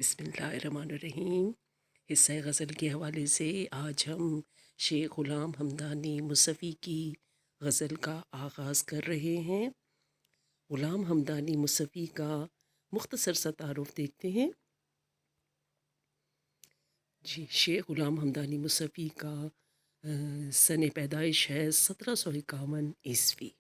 بسم اللہ الرحمن الرحیم۔ حصہ غزل کے حوالے سے آج ہم شیخ غلام حمدانی مصفی کی غزل کا آغاز کر رہے ہیں۔ غلام حمدانی مصفی کا مختصر سا تعارف دیکھتے ہیں۔ شیخ غلام حمدانی مصفی کا سن پیدائش ہے 1751 عیسوی،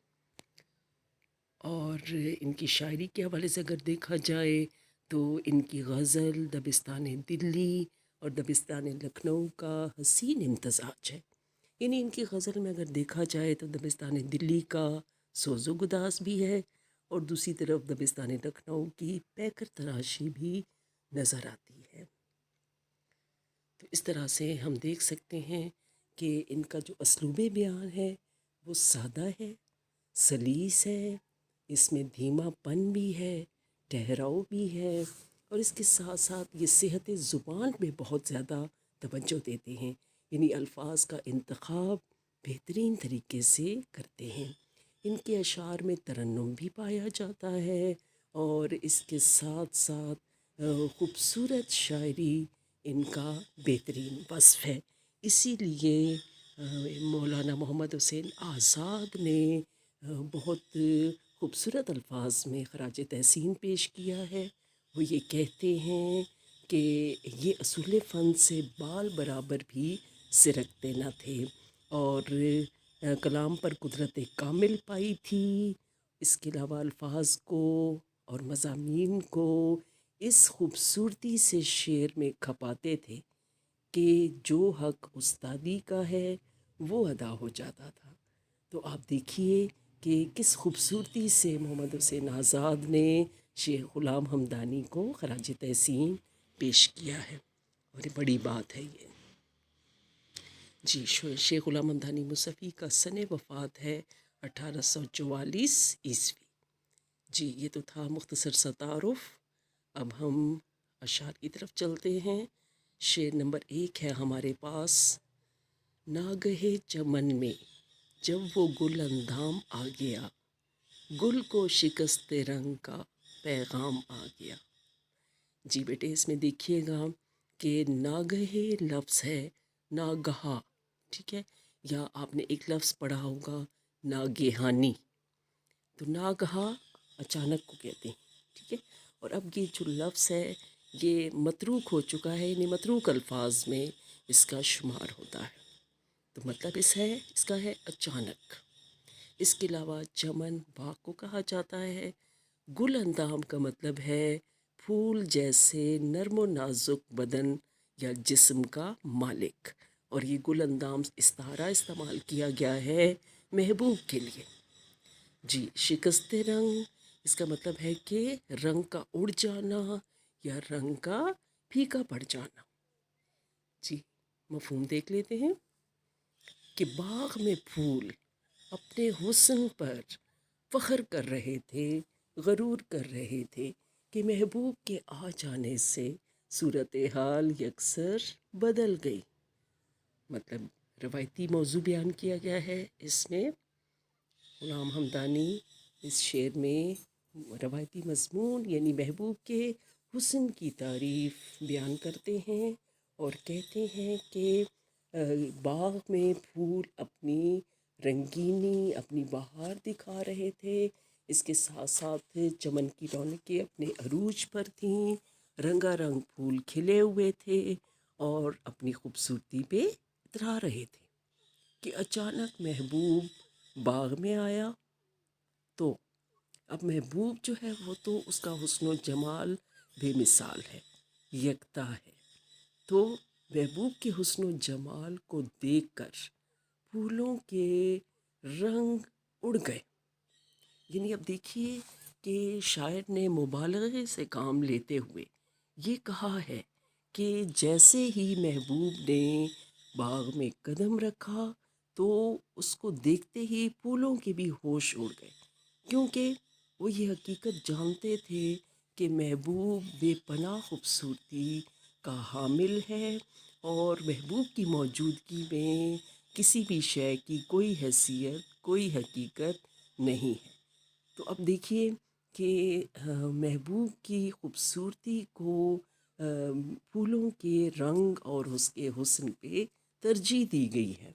اور ان کی شاعری کے حوالے سے اگر دیکھا جائے تو ان کی غزل دبستان دلی اور دبستان لکھنؤ کا حسین امتزاج ہے۔ یعنی ان کی غزل میں اگر دیکھا جائے تو دبستان دلی کا سوز و گداز بھی ہے، اور دوسری طرف دبستان لکھنؤ کی پیکر تراشی بھی نظر آتی ہے۔ تو اس طرح سے ہم دیکھ سکتے ہیں کہ ان کا جو اسلوب بیان ہے وہ سادہ ہے، سلیس ہے، اس میں دھیما پن بھی ہے، ٹھہراؤ بھی ہے، اور اس کے ساتھ ساتھ یہ صحت زبان میں بہت زیادہ توجہ دیتے ہیں۔ یعنی الفاظ کا انتخاب بہترین طریقے سے کرتے ہیں۔ ان کے اشعار میں ترنم بھی پایا جاتا ہے، اور اس کے ساتھ ساتھ خوبصورت شاعری ان کا بہترین وصف ہے۔ اسی لیے مولانا محمد حسین آزاد نے بہت خوبصورت الفاظ میں خراج تحسین پیش کیا ہے۔ وہ یہ کہتے ہیں کہ یہ اصول فن سے بال برابر بھی سرکتے نہ تھے، اور کلام پر قدرت کامل پائی تھی۔ اس کے علاوہ الفاظ کو اور مضامین کو اس خوبصورتی سے شعر میں کھپاتے تھے کہ جو حق استادی کا ہے وہ ادا ہو جاتا تھا۔ تو آپ دیکھیے کہ کس خوبصورتی سے محمد حسین آزاد نے شیخ غلام حمدانی کو خراج تحسین پیش کیا ہے، اور یہ بڑی بات ہے یہ۔ شیخ غلام حمدانی مصفی کا سن وفات ہے 1844 عیسوی۔ یہ تو تھا مختصر سا تعارف۔ اب ہم اشعار کی طرف چلتے ہیں۔ شعر نمبر 1 ہے ہمارے پاس۔ ناگہے چمن میں جب وہ گل اندام آ گیا، گل کو شکست رنگ کا پیغام آ گیا۔ بیٹے اس میں دیکھیے گا کہ ناگہے لفظ ہے ناگہا، ٹھیک ہے، یا آپ نے ایک لفظ پڑھا ہوگا ناگہانی، تو ناگہا اچانک کو کہتے ہیں، ٹھیک ہے۔ اور اب یہ جو لفظ ہے یہ متروک ہو چکا ہے، یعنی متروک الفاظ میں اس کا شمار ہوتا ہے۔ تو مطلب اس کا ہے اچانک۔ اس کے علاوہ چمن باغ کو کہا جاتا ہے۔ گل اندام کا مطلب ہے پھول جیسے نرم و نازک بدن یا جسم کا مالک، اور یہ گل اندام استعارہ استعمال کیا گیا ہے محبوب کے لیے۔ شکست رنگ، اس کا مطلب ہے کہ رنگ کا اڑ جانا یا رنگ کا پھیکا پڑ جانا۔ مفہوم دیکھ لیتے ہیں کہ باغ میں پھول اپنے حسن پر فخر کر رہے تھے، غرور کر رہے تھے کہ محبوب کے آ جانے سے صورتحال یکسر بدل گئی۔ مطلب روایتی موضوع بیان کیا گیا ہے اس میں۔ غلام حمدانی اس شعر میں روایتی مضمون یعنی محبوب کے حسن کی تعریف بیان کرتے ہیں، اور کہتے ہیں کہ باغ میں پھول اپنی رنگینی، اپنی بہار دکھا رہے تھے، اس کے ساتھ ساتھ چمن کی رونقیں اپنے عروج پر تھیں، رنگا رنگ پھول کھلے ہوئے تھے اور اپنی خوبصورتی پہ اترا رہے تھے کہ اچانک محبوب باغ میں آیا۔ تو اب محبوب جو ہے وہ تو اس کا حسن و جمال بے مثال ہے، یکتا ہے۔ تو محبوب کے حسن و جمال کو دیکھ کر پھولوں کے رنگ اڑ گئے۔ یعنی اب دیکھیے کہ شاعر نے مبالغے سے کام لیتے ہوئے یہ کہا ہے کہ جیسے ہی محبوب نے باغ میں قدم رکھا تو اس کو دیکھتے ہی پھولوں کے بھی ہوش اڑ گئے، کیونکہ وہ یہ حقیقت جانتے تھے کہ محبوب بے پناہ خوبصورتی کا حامل ہے، اور محبوب کی موجودگی میں کسی بھی شے کی کوئی حیثیت، کوئی حقیقت نہیں ہے۔ تو اب دیکھیے کہ محبوب کی خوبصورتی کو پھولوں کے رنگ اور اس کے حسن پہ ترجیح دی گئی ہے۔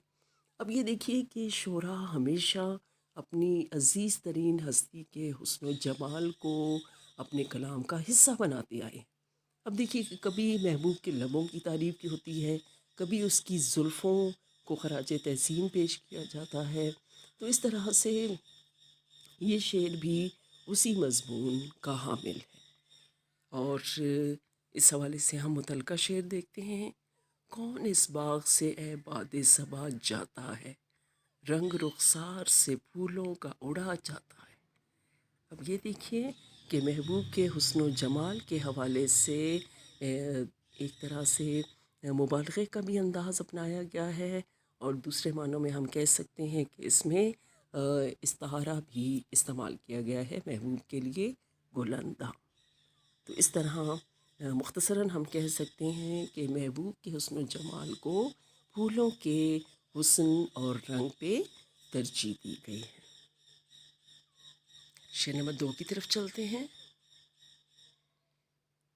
اب یہ دیکھیے کہ شعراء ہمیشہ اپنی عزیز ترین ہستی کے حسن و جمال کو اپنے کلام کا حصہ بناتے آئے۔ اب دیکھیے کہ کبھی محبوب کے لبوں کی تعریف کی ہوتی ہے، کبھی اس کی زلفوں کو خراج تحسین پیش کیا جاتا ہے۔ تو اس طرح سے یہ شعر بھی اسی مضمون کا حامل ہے۔ اور اس حوالے سے ہم متعلقہ شعر دیکھتے ہیں۔ کون اس باغ سے اے باد صبا جاتا ہے، رنگ رخسار سے پھولوں کا اڑا جاتا ہے۔ اب یہ دیکھیے کہ محبوب کے حسن و جمال کے حوالے سے ایک طرح سے مبالغے کا بھی انداز اپنایا گیا ہے، اور دوسرے معنوں میں ہم کہہ سکتے ہیں کہ اس میں استعارہ بھی استعمال کیا گیا ہے محبوب کے لیے گل اندام۔ تو اس طرح مختصراً ہم کہہ سکتے ہیں کہ محبوب کے حسن و جمال کو پھولوں کے حسن اور رنگ پہ ترجیح دی گئی ہے۔ شعر نمبر 2 کی طرف چلتے ہیں۔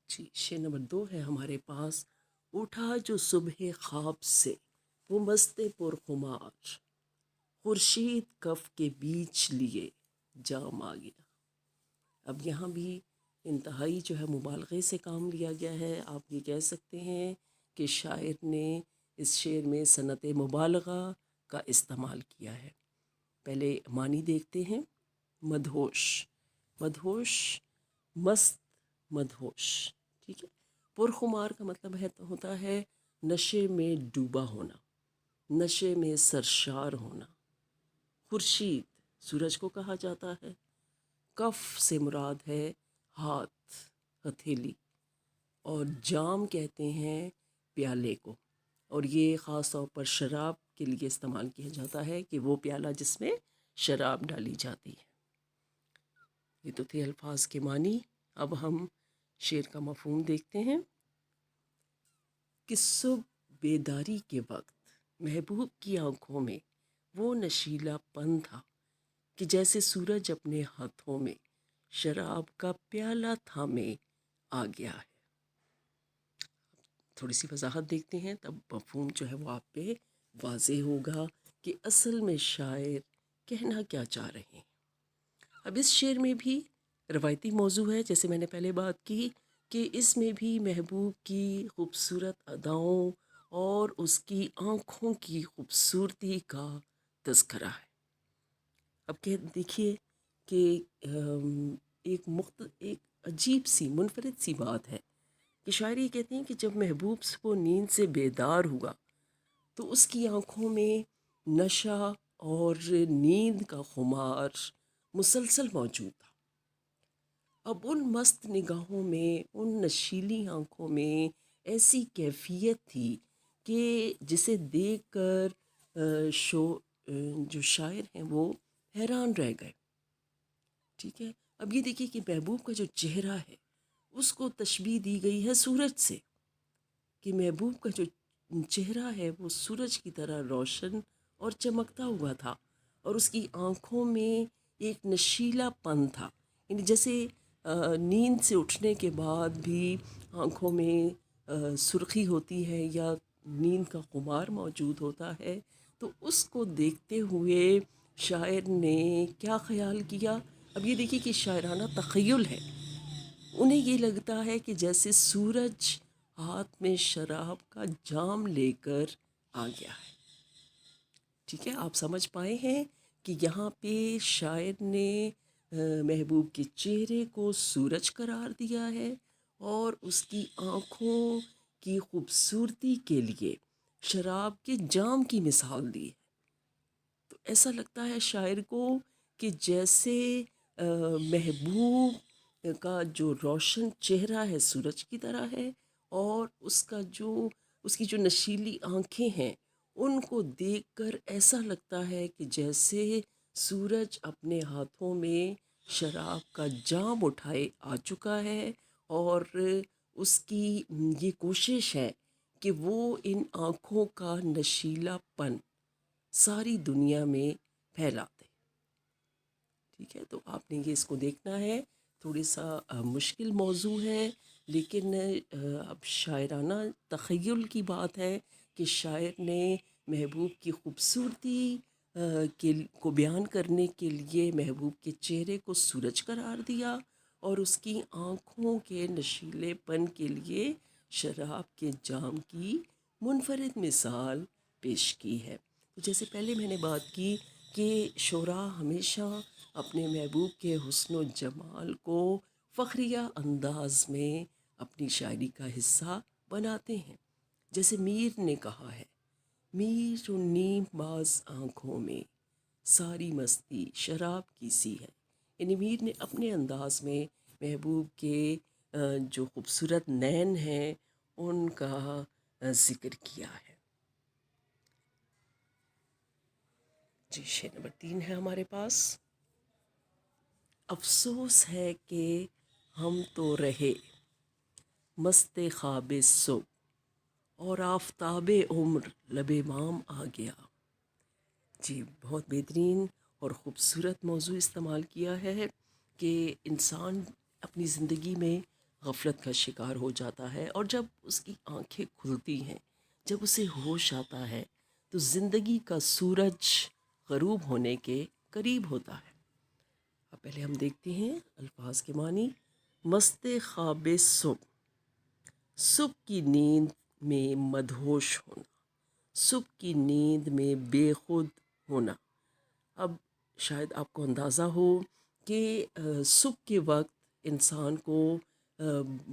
جی، شعر نمبر 2 ہے ہمارے پاس۔ اٹھا جو صبح خواب سے وہ مست پرخمار، خورشید کف کے بیچ لیے جام آ گیا۔ اب یہاں بھی انتہائی جو ہے مبالغے سے کام لیا گیا ہے۔ آپ یہ کہہ سکتے ہیں کہ شاعر نے اس شعر میں صنعت مبالغہ کا استعمال کیا ہے۔ پہلے معنی دیکھتے ہیں۔ مدہوش، مدہوش مست، مدہوش، ٹھیک ہے۔ پرخمار کا مطلب ہوتا ہے نشے میں ڈوبا ہونا، نشے میں سرشار ہونا۔ خورشید سورج کو کہا جاتا ہے۔ کف سے مراد ہے ہاتھ، ہتھیلی، اور جام کہتے ہیں پیالے کو، اور یہ خاص طور پر شراب کے لیے استعمال کیا جاتا ہے کہ وہ پیالہ جس میں شراب ڈالی جاتی ہے۔ یہ تو تھے الفاظ کے معنی۔ اب ہم شعر کا مفہوم دیکھتے ہیں کہ صبح بیداری کے وقت محبوب کی آنکھوں میں وہ نشیلا پن تھا کہ جیسے سورج اپنے ہاتھوں میں شراب کا پیالہ تھامے آ گیا ہے۔ تھوڑی سی وضاحت دیکھتے ہیں، تب مفہوم جو ہے وہ آپ پہ واضح ہوگا کہ اصل میں شاعر کہنا کیا چاہ رہے ہیں۔ اب اس شعر میں بھی روایتی موضوع ہے، جیسے میں نے پہلے بات کی کہ اس میں بھی محبوب کی خوبصورت اداؤں اور اس کی آنکھوں کی خوبصورتی کا تذکرہ ہے۔ اب دیکھیے کہ ایک عجیب سی منفرد سی بات ہے کہ شاعر یہ کہتے ہیں کہ جب محبوب وہ نیند سے بیدار ہوا تو اس کی آنکھوں میں نشہ اور نیند کا خمار مسلسل موجود تھا۔ اب ان مست نگاہوں میں، ان نشیلی آنکھوں میں ایسی کیفیت تھی کہ جسے دیکھ کر جو شاعر ہیں وہ حیران رہ گئے، ٹھیک ہے۔ اب یہ دیکھیے کہ محبوب کا جو چہرہ ہے اس کو تشبیہ دی گئی ہے سورج سے، کہ محبوب کا جو چہرہ ہے وہ سورج کی طرح روشن اور چمکتا ہوا تھا، اور اس کی آنکھوں میں ایک نشیلا پن تھا، یعنی جیسے نیند سے اٹھنے کے بعد بھی آنکھوں میں سرخی ہوتی ہے یا نیند کا خمار موجود ہوتا ہے، تو اس کو دیکھتے ہوئے شاعر نے کیا خیال کیا۔ اب یہ دیکھیے کہ شاعرانہ تخیل ہے، انہیں یہ لگتا ہے کہ جیسے سورج ہاتھ میں شراب کا جام لے کر آ گیا ہے، ٹھیک ہے۔ آپ سمجھ پائے ہیں کہ یہاں پہ شاعر نے محبوب کے چہرے کو سورج قرار دیا ہے اور اس کی آنکھوں کی خوبصورتی کے لیے شراب کے جام کی مثال دی ہے۔ تو ایسا لگتا ہے شاعر کو کہ جیسے محبوب کا جو روشن چہرہ ہے سورج کی طرح ہے، اور اس کی جو نشیلی آنکھیں ہیں ان کو دیکھ کر ایسا لگتا ہے کہ جیسے سورج اپنے ہاتھوں میں شراب کا جام اٹھائے آ چکا ہے، اور اس کی یہ کوشش ہے کہ وہ ان آنکھوں کا نشیلا پن ساری دنیا میں پھیلا دے، ٹھیک ہے۔ تو آپ نے یہ اس کو دیکھنا ہے، تھوڑی سا مشکل موضوع ہے لیکن اب شاعرانہ تخیل کی بات ہے کہ شاعر نے محبوب کی خوبصورتی کو بیان کرنے کے لیے محبوب کے چہرے کو سورج قرار دیا اور اس کی آنکھوں کے نشیلے پن کے لیے شراب کے جام کی منفرد مثال پیش کی ہے۔ جیسے پہلے میں نے بات کی کہ شعراء ہمیشہ اپنے محبوب کے حسن و جمال کو فخریہ انداز میں اپنی شاعری کا حصہ بناتے ہیں۔ جیسے میر نے کہا ہے، میر و نیم باز آنکھوں میں ساری مستی شراب کی سی ہے۔ یعنی میر نے اپنے انداز میں محبوب کے جو خوبصورت نین ہیں ان کا ذکر کیا ہے۔ جی، شعر نمبر 3 ہے ہمارے پاس۔ افسوس ہے کہ ہم تو رہے مست خواب صبح اور آفتاب عمر لب بام آ گیا۔ جی، بہت بہترین اور خوبصورت موضوع استعمال کیا ہے کہ انسان اپنی زندگی میں غفلت کا شکار ہو جاتا ہے، اور جب اس کی آنکھیں کھلتی ہیں، جب اسے ہوش آتا ہے، تو زندگی کا سورج غروب ہونے کے قریب ہوتا ہے۔ اب پہلے ہم دیکھتے ہیں الفاظ کے معنی۔ مست خواب صبح، صبح کی نیند میں مدہوش ہونا، صبح کی نیند میں بے خود ہونا۔ اب شاید آپ کو اندازہ ہو کہ صبح کے وقت انسان کو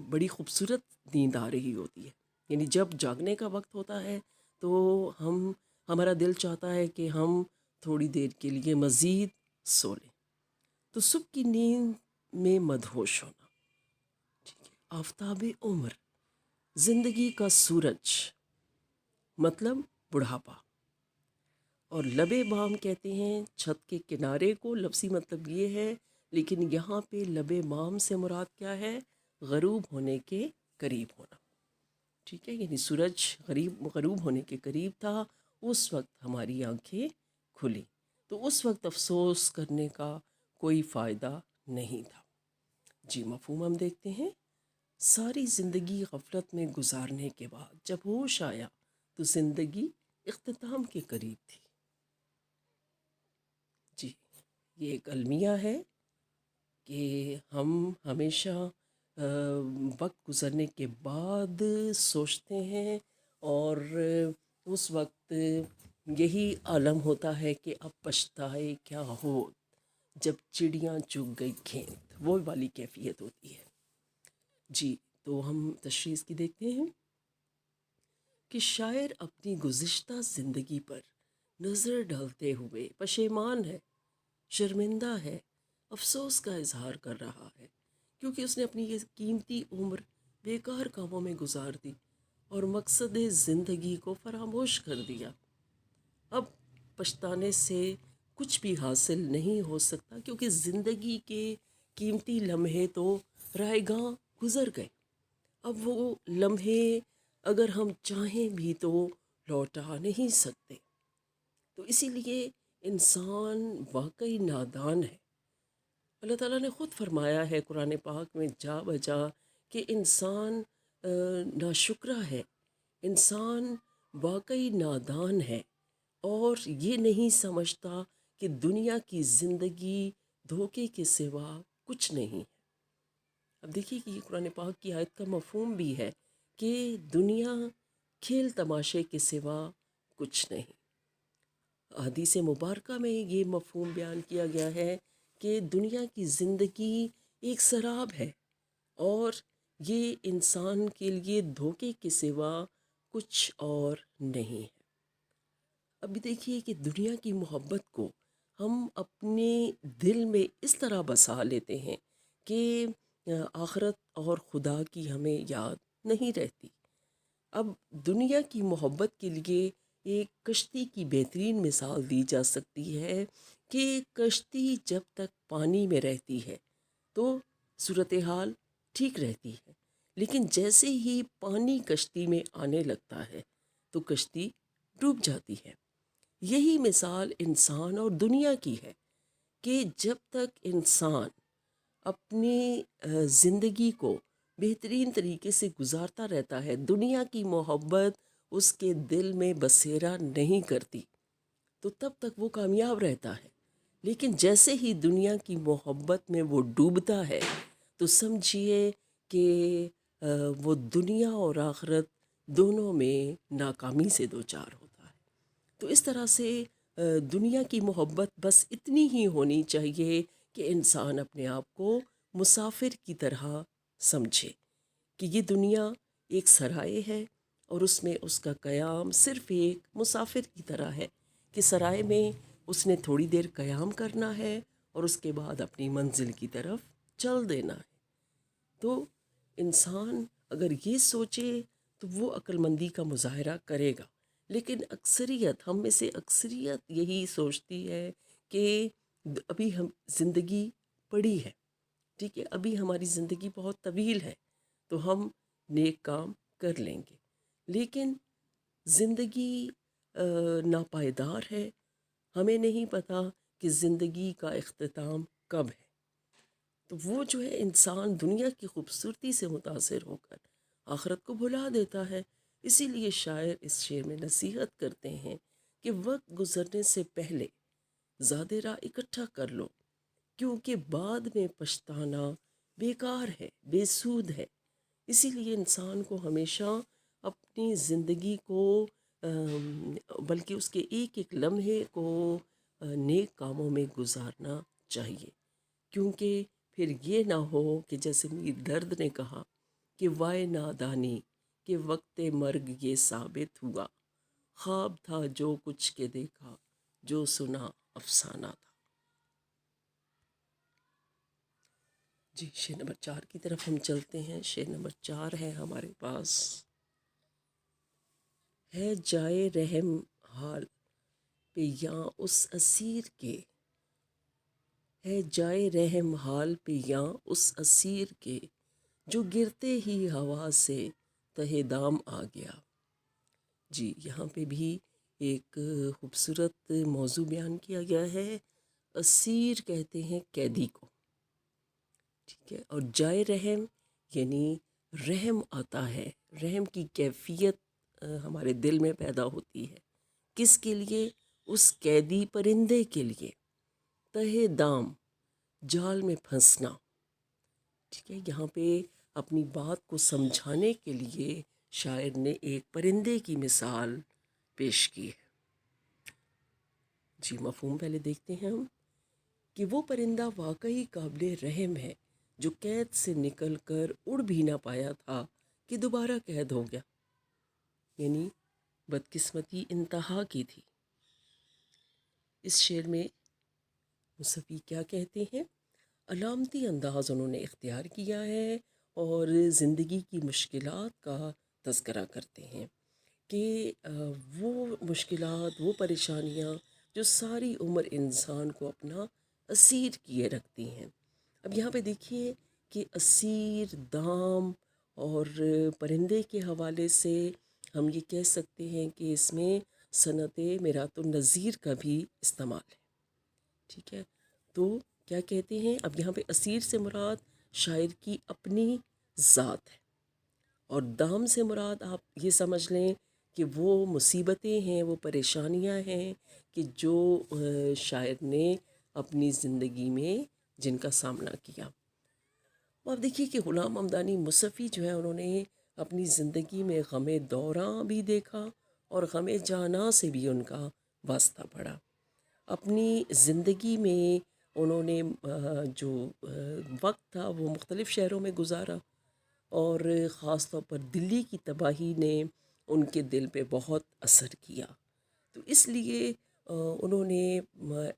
بڑی خوبصورت نیند آ رہی ہوتی ہے، یعنی جب جاگنے کا وقت ہوتا ہے تو ہمارا دل چاہتا ہے کہ ہم تھوڑی دیر کے لیے مزید سو لیں۔ تو صبح کی نیند میں مدہوش ہونا، ٹھیک ہے۔ آفتاب عمر، زندگی کا سورج، مطلب بڑھاپا۔ اور لب بام کہتے ہیں چھت کے کنارے کو، لفظی مطلب یہ ہے، لیکن یہاں پہ لب بام سے مراد کیا ہے؟ غروب ہونے کے قریب ہونا، ٹھیک ہے۔ یعنی سورج غروب ہونے کے قریب تھا، اس وقت ہماری آنکھیں کھلی، تو اس وقت افسوس کرنے کا کوئی فائدہ نہیں تھا۔ جی، مفہوم ہم دیکھتے ہیں۔ ساری زندگی غفلت میں گزارنے کے بعد جب ہوش آیا تو زندگی اختتام کے قریب تھی۔ جی، یہ ایک المیہ ہے کہ ہم ہمیشہ وقت گزرنے کے بعد سوچتے ہیں، اور اس وقت یہی عالم ہوتا ہے کہ اب پچھتائے کیا ہو جب چڑیاں چگ گئی کھیت، وہ والی کیفیت ہوتی ہے۔ جی، تو ہم تشریح کی دیکھتے ہیں کہ شاعر اپنی گزشتہ زندگی پر نظر ڈالتے ہوئے پشیمان ہے، شرمندہ ہے، افسوس کا اظہار کر رہا ہے، کیونکہ اس نے اپنی یہ قیمتی عمر بیکار کاموں میں گزار دی اور مقصد زندگی کو فراموش کر دیا۔ اب پچھتانے سے کچھ بھی حاصل نہیں ہو سکتا، کیونکہ زندگی کے قیمتی لمحے تو رائے گاں گزر گئے۔ اب وہ لمحے اگر ہم چاہیں بھی تو لوٹا نہیں سکتے۔ تو اسی لیے انسان واقعی نادان ہے۔ اللہ تعالیٰ نے خود فرمایا ہے قرآن پاک میں جا بجا کہ انسان ناشکرہ ہے، انسان واقعی نادان ہے، اور یہ نہیں سمجھتا کہ دنیا کی زندگی دھوکے کے سوا کچھ نہیں ہے۔ اب دیکھیے کہ یہ قرآن پاک کی آیت کا مفہوم بھی ہے کہ دنیا کھیل تماشے کے سوا کچھ نہیں۔ حدیث مبارکہ میں یہ مفہوم بیان کیا گیا ہے کہ دنیا کی زندگی ایک سراب ہے، اور یہ انسان کے لیے دھوکے کے سوا کچھ اور نہیں ہے۔ ابھی دیکھیے کہ دنیا کی محبت کو ہم اپنے دل میں اس طرح بسا لیتے ہیں کہ آخرت اور خدا کی ہمیں یاد نہیں رہتی۔ اب دنیا کی محبت کے لیے ایک کشتی کی بہترین مثال دی جا سکتی ہے کہ کشتی جب تک پانی میں رہتی ہے تو صورتحال ٹھیک رہتی ہے، لیکن جیسے ہی پانی کشتی میں آنے لگتا ہے تو کشتی ڈوب جاتی ہے۔ یہی مثال انسان اور دنیا کی ہے کہ جب تک انسان اپنی زندگی کو بہترین طریقے سے گزارتا رہتا ہے، دنیا کی محبت اس کے دل میں بسیرا نہیں کرتی، تو تب تک وہ کامیاب رہتا ہے۔ لیکن جیسے ہی دنیا کی محبت میں وہ ڈوبتا ہے تو سمجھیے کہ وہ دنیا اور آخرت دونوں میں ناکامی سے دوچار ہوتا ہے۔ تو اس طرح سے دنیا کی محبت بس اتنی ہی ہونی چاہیے کہ انسان اپنے آپ کو مسافر کی طرح سمجھے کہ یہ دنیا ایک سرائے ہے اور اس میں اس کا قیام صرف ایک مسافر کی طرح ہے کہ سرائے میں اس نے تھوڑی دیر قیام کرنا ہے اور اس کے بعد اپنی منزل کی طرف چل دینا ہے۔ تو انسان اگر یہ سوچے تو وہ عقل مندی کا مظاہرہ کرے گا، لیکن اکثریت ہم میں سے اکثریت یہی سوچتی ہے کہ ابھی ہم زندگی پڑی ہے، ٹھیک ہے، ابھی ہماری زندگی بہت طویل ہے تو ہم نیک کام کر لیں گے، لیکن زندگی ناپائیدار ہے، ہمیں نہیں پتہ کہ زندگی کا اختتام کب ہے۔ تو وہ جو ہے انسان دنیا کی خوبصورتی سے متاثر ہو کر آخرت کو بھلا دیتا ہے۔ اسی لیے شاعر اس شعر میں نصیحت کرتے ہیں کہ وقت گزرنے سے پہلے زادرہ اکٹھا کر لو، کیونکہ بعد میں پچھتانا بیکار ہے، بے سود ہے۔ اسی لیے انسان کو ہمیشہ اپنی زندگی کو بلکہ اس کے ایک ایک لمحے کو نیک کاموں میں گزارنا چاہیے، کیونکہ پھر یہ نہ ہو کہ جیسے میر درد نے کہا کہ وائے نادانی کہ وقت مرگ یہ ثابت ہوا، خواب تھا جو کچھ کے دیکھا، جو سنا افسانہ تھا۔ جی شعر نمبر 4 کی طرف ہم چلتے ہیں۔ شعر نمبر 4 ہے ہمارے پاس، ہے جائے رحم حال پہ یاں اس اسیر کے، ہے جائے رحم حال پہ یاں اس اسیر کے، جو گرتے ہی ہوا سے تہ دام آ گیا۔ جی یہاں پہ بھی ایک خوبصورت موضوع بیان کیا گیا ہے۔ اسیر کہتے ہیں قیدی کو، ٹھیک ہے، اور جائے رحم یعنی رحم آتا ہے، رحم کی کیفیت ہمارے دل میں پیدا ہوتی ہے۔ کس کے لیے؟ اس قیدی پرندے کے لیے۔ تہ دام، جال میں پھنسنا، ٹھیک ہے، یہاں پہ اپنی بات کو سمجھانے کے لیے شاعر نے ایک پرندے کی مثال پیش کی ہے۔ جی مفہوم پہلے دیکھتے ہیں ہم کہ وہ پرندہ واقعی قابل رحم ہے جو قید سے نکل کر اڑ بھی نہ پایا تھا کہ دوبارہ قید ہو گیا، یعنی بدقسمتی انتہا کی تھی۔ اس شعر میں مصنف کیا کہتے ہیں؟ علامتی انداز انہوں نے اختیار کیا ہے اور زندگی کی مشکلات کا تذکرہ کرتے ہیں کہ وہ مشکلات، وہ پریشانیاں جو ساری عمر انسان کو اپنا اسیر کیے رکھتی ہیں۔ اب یہاں پہ دیکھیے کہ اسیر، دام اور پرندے کے حوالے سے ہم یہ کہہ سکتے ہیں کہ اس میں صنعت میرات النظیر کا بھی استعمال ہے، ٹھیک ہے۔ تو کیا کہتے ہیں؟ اب یہاں پہ اسیر سے مراد شاعر کی اپنی ذات ہے، اور دام سے مراد آپ یہ سمجھ لیں کہ وہ مصیبتیں ہیں، وہ پریشانیاں ہیں کہ جو شاعر نے اپنی زندگی میں جن کا سامنا کیا۔ آپ دیکھیے کہ غلام حمدانی مصنفی جو ہے انہوں نے اپنی زندگی میں غم دوراں بھی دیکھا اور غم جاناں سے بھی ان کا واسطہ پڑا۔ اپنی زندگی میں انہوں نے جو وقت تھا وہ مختلف شہروں میں گزارا، اور خاص طور پر دلی کی تباہی نے ان کے دل پہ بہت اثر کیا۔ تو اس لیے انہوں نے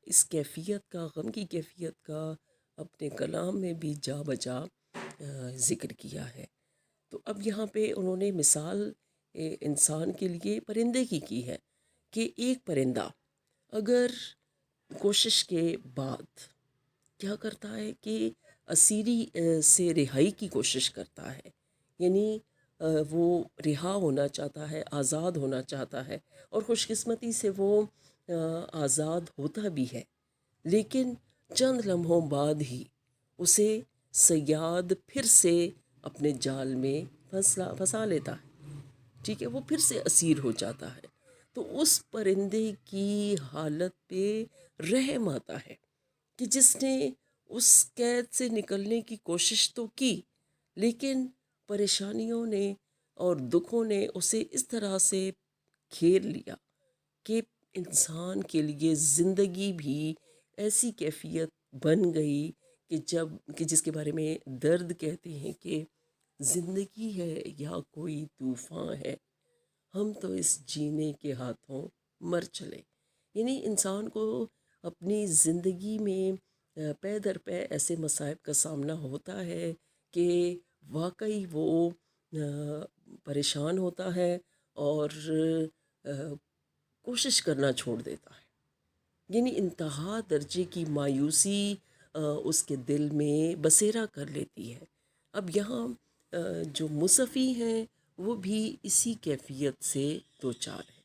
اس کیفیت کا، غم کی کیفیت کا اپنے کلام میں بھی جا بجا ذکر کیا ہے۔ تو اب یہاں پہ انہوں نے مثال انسان کے لیے پرندے کی ہے کہ ایک پرندہ اگر کوشش کے بعد کیا کرتا ہے کہ اسیری سے رہائی کی کوشش کرتا ہے، یعنی وہ رہا ہونا چاہتا ہے، آزاد ہونا چاہتا ہے، اور خوش قسمتی سے وہ آزاد ہوتا بھی ہے، لیکن چند لمحوں بعد ہی اسے صیاد پھر سے اپنے جال میں پھنسا لیتا ہے، ٹھیک ہے، وہ پھر سے اسیر ہو جاتا ہے۔ تو اس پرندے کی حالت پہ رحم آتا ہے کہ جس نے اس قید سے نکلنے کی کوشش تو کی، لیکن پریشانیوں نے اور دکھوں نے اسے اس طرح سے گھیر لیا کہ انسان کے لیے زندگی بھی ایسی کیفیت بن گئی کہ جس کے بارے میں درد کہتے ہیں کہ زندگی ہے یا کوئی طوفان ہے، ہم تو اس جینے کے ہاتھوں مر چلے۔ یعنی انسان کو اپنی زندگی میں پے در پے ایسے مصائب کا سامنا ہوتا ہے کہ واقعی وہ پریشان ہوتا ہے اور کوشش کرنا چھوڑ دیتا ہے۔ یعنی انتہا درجے کی مایوسی اس کے دل میں بسیرا کر لیتی ہے۔ اب یہاں جو مصفی ہیں وہ بھی اسی کیفیت سے دوچار ہے۔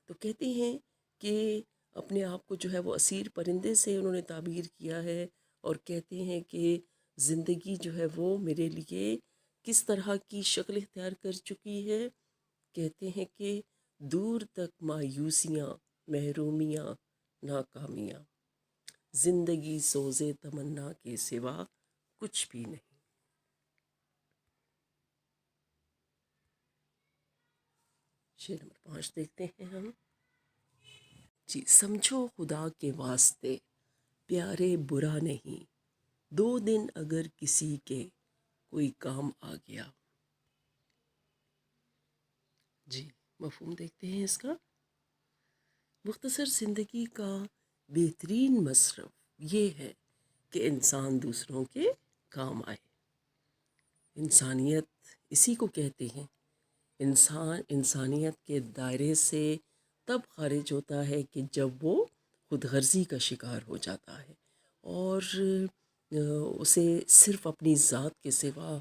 تو کہتے ہیں کہ اپنے آپ کو جو ہے وہ اسیر پرندے سے انہوں نے تعبیر کیا ہے، اور کہتے ہیں کہ زندگی جو ہے وہ میرے لیے کس طرح کی شکل اختیار کر چکی ہے۔ کہتے ہیں کہ دور تک مایوسیاں، محرومیاں، ناکامیاں، زندگی سوزے تمنا کے سوا کچھ بھی نہیں۔ شعر نمبر 5 دیکھتے ہیں ہم۔ جی، سمجھو خدا کے واسطے پیارے برا نہیں، 2 دن اگر کسی کے کوئی کام آ گیا۔ جی، مفہوم دیکھتے ہیں اس کا۔ مختصر زندگی کا بہترین مصرف یہ ہے کہ انسان دوسروں کے کام آئے۔ انسانیت اسی کو کہتے ہیں۔ انسان انسانیت کے دائرے سے تب خارج ہوتا ہے کہ جب وہ خود غرضی کا شکار ہو جاتا ہے اور اسے صرف اپنی ذات کے سوا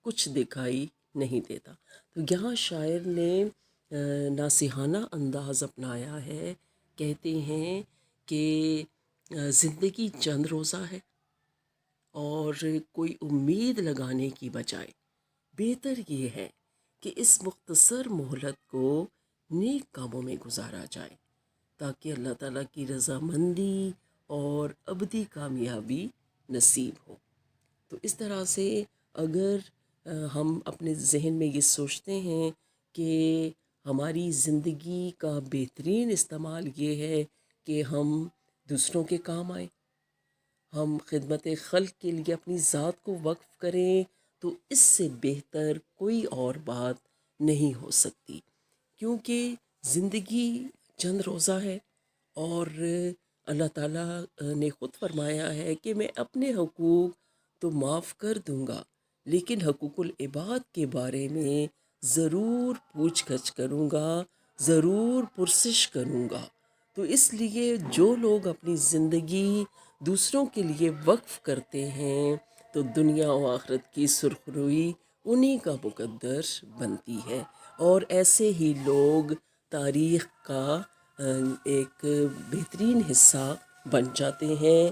کچھ دکھائی نہیں دیتا۔ تو یہاں شاعر نے ناصحانہ انداز اپنایا ہے۔ کہتے ہیں کہ زندگی چند روزہ ہے اور کوئی امید لگانے کی بجائے بہتر یہ ہے کہ اس مختصر مہلت کو نیک کاموں میں گزارا جائے تاکہ اللہ تعالیٰ کی رضامندی اور ابدی کامیابی نصیب ہو۔ تو اس طرح سے اگر ہم اپنے ذہن میں یہ سوچتے ہیں کہ ہماری زندگی کا بہترین استعمال یہ ہے کہ ہم دوسروں کے کام آئیں، ہم خدمت خلق کے لیے اپنی ذات کو وقف کریں، تو اس سے بہتر کوئی اور بات نہیں ہو سکتی، کیونکہ زندگی چند روزہ ہے اور اللہ تعالیٰ نے خود فرمایا ہے کہ میں اپنے حقوق تو معاف کر دوں گا، لیکن حقوق العباد کے بارے میں ضرور پوچھ گچھ کروں گا، ضرور پرسش کروں گا۔ تو اس لیے جو لوگ اپنی زندگی دوسروں کے لیے وقف کرتے ہیں تو دنیا و آخرت کی سرخروئی انہی کا مقدر بنتی ہے، اور ایسے ہی لوگ تاریخ کا ایک بہترین حصہ بن جاتے ہیں،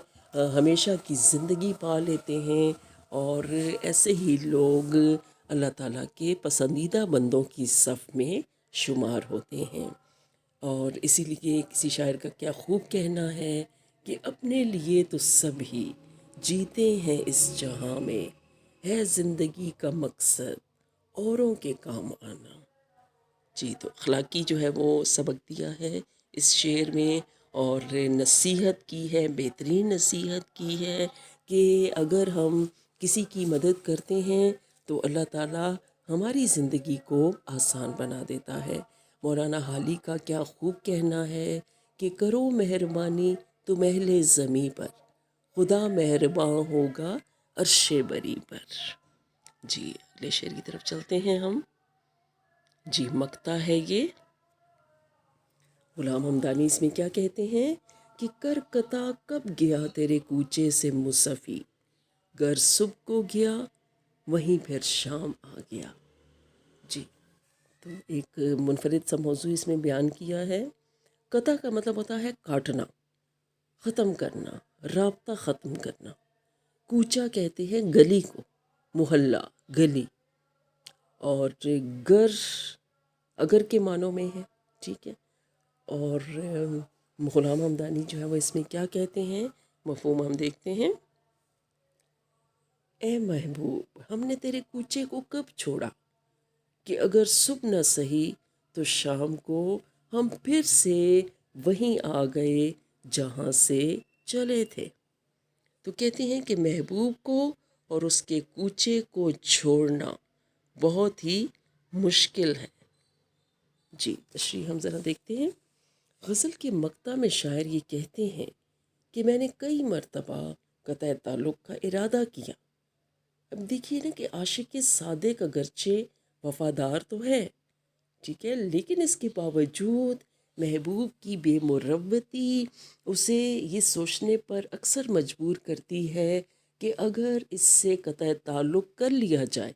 ہمیشہ کی زندگی پا لیتے ہیں، اور ایسے ہی لوگ اللہ تعالیٰ کے پسندیدہ بندوں کی صف میں شمار ہوتے ہیں۔ اور اسی لیے کسی شاعر کا کیا خوب کہنا ہے کہ اپنے لیے تو سب ہی جیتے ہیں اس جہاں میں، ہے زندگی کا مقصد اوروں کے کام آنا۔ جی، تو اخلاقی جو ہے وہ سبق دیا ہے اس شعر میں، اور نصیحت کی ہے، بہترین نصیحت کی ہے کہ اگر ہم کسی کی مدد کرتے ہیں تو اللہ تعالیٰ ہماری زندگی کو آسان بنا دیتا ہے۔ مولانا حالی کا کیا خوب کہنا ہے کہ کرو مہربانی تم اہل زمیں پر، خدا مہرباں ہوگا عرش بری پر۔ جی، اگلے شعر کی طرف چلتے ہیں ہم۔ جی، مقطع ہے یہ۔ غلام حمدانی اس میں کیا کہتے ہیں کہ کر قطع کب گیا تیرے کوچے سے مصفی، گر صبح کو گیا وہیں پھر شام آ گیا۔ جی، تو ایک منفرد سا موضوع اس میں بیان کیا ہے۔ قطع کا مطلب ہوتا ہے کاٹنا، ختم کرنا، رابطہ ختم کرنا۔ کوچہ کہتے ہیں گلی کو، محلہ گلی، اور گر اگر کے معنوں میں ہے، ٹھیک ہے۔ اور غلام حمدانی جو ہے وہ اس میں کیا کہتے ہیں، مفہوم ہم دیکھتے ہیں۔ اے محبوب، ہم نے تیرے کوچے کو کب چھوڑا کہ اگر صبح نہ سہی تو شام کو ہم پھر سے وہیں آ گئے جہاں سے چلے تھے۔ تو کہتے ہیں کہ محبوب کو اور اس کے کوچے کو چھوڑنا بہت ہی مشکل ہے۔ جی تشریح ہم ذرا دیکھتے ہیں۔ غزل کے مقطع میں شاعر یہ کہتے ہیں کہ میں نے کئی مرتبہ قطع تعلق کا ارادہ کیا۔ اب دیکھیے نا کہ عاشق صادق اگرچہ وفادار تو ہے، ٹھیک ہے، لیکن اس کے باوجود محبوب کی بے مروتی اسے یہ سوچنے پر اکثر مجبور کرتی ہے کہ اگر اس سے قطع تعلق کر لیا جائے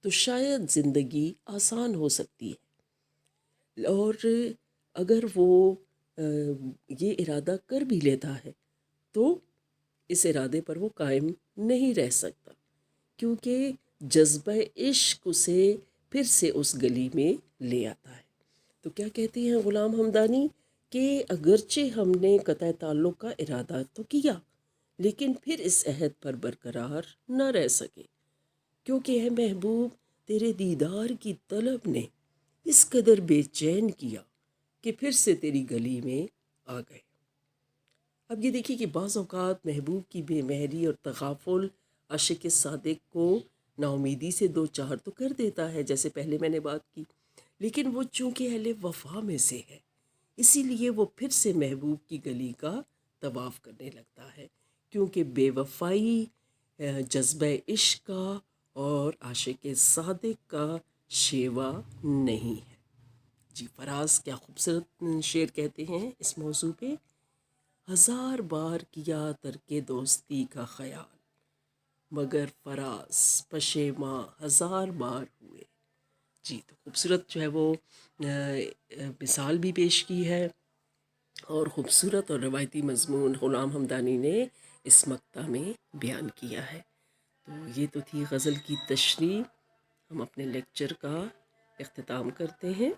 تو شاید زندگی آسان ہو سکتی ہے، اور اگر وہ یہ ارادہ کر بھی لیتا ہے تو اس ارادے پر وہ قائم نہیں رہ سکتا، کیونکہ جذبہ عشق اسے پھر سے اس گلی میں لے آتا ہے۔ تو کیا کہتے ہیں غلام حمدانی کہ اگرچہ ہم نے قطع تعلق کا ارادہ تو کیا، لیکن پھر اس عہد پر برقرار نہ رہ سکے، کیونکہ اے محبوب تیرے دیدار کی طلب نے اس قدر بے چین کیا کہ پھر سے تیری گلی میں آ گئے۔ اب یہ دیکھیے کہ بعض اوقات محبوب کی بے مہری اور تغافل عاشق صادق کو نا امیدی سے دو چار تو کر دیتا ہے، جیسے پہلے میں نے بات کی، لیکن وہ چونکہ اہل وفا میں سے ہے، اسی لیے وہ پھر سے محبوب کی گلی کا طواف کرنے لگتا ہے، کیونکہ بے وفائی جذبہ عشق کا اور عاشق صادق کا شیوا نہیں ہے۔ جی فراز کیا خوبصورت شعر کہتے ہیں اس موضوع پہ۔ ہزار بار کیا ترک دوستی کا خیال، مگر فراز پشیماں ہزار بار ہوئے۔ جی تو خوبصورت جو ہے وہ مثال بھی پیش کی ہے، اور خوبصورت اور روایتی مضمون غلام حمدانی نے اس مقطع میں بیان کیا ہے۔ تو یہ تو تھی غزل کی تشریح۔ ہم اپنے لیکچر کا اختتام کرتے ہیں۔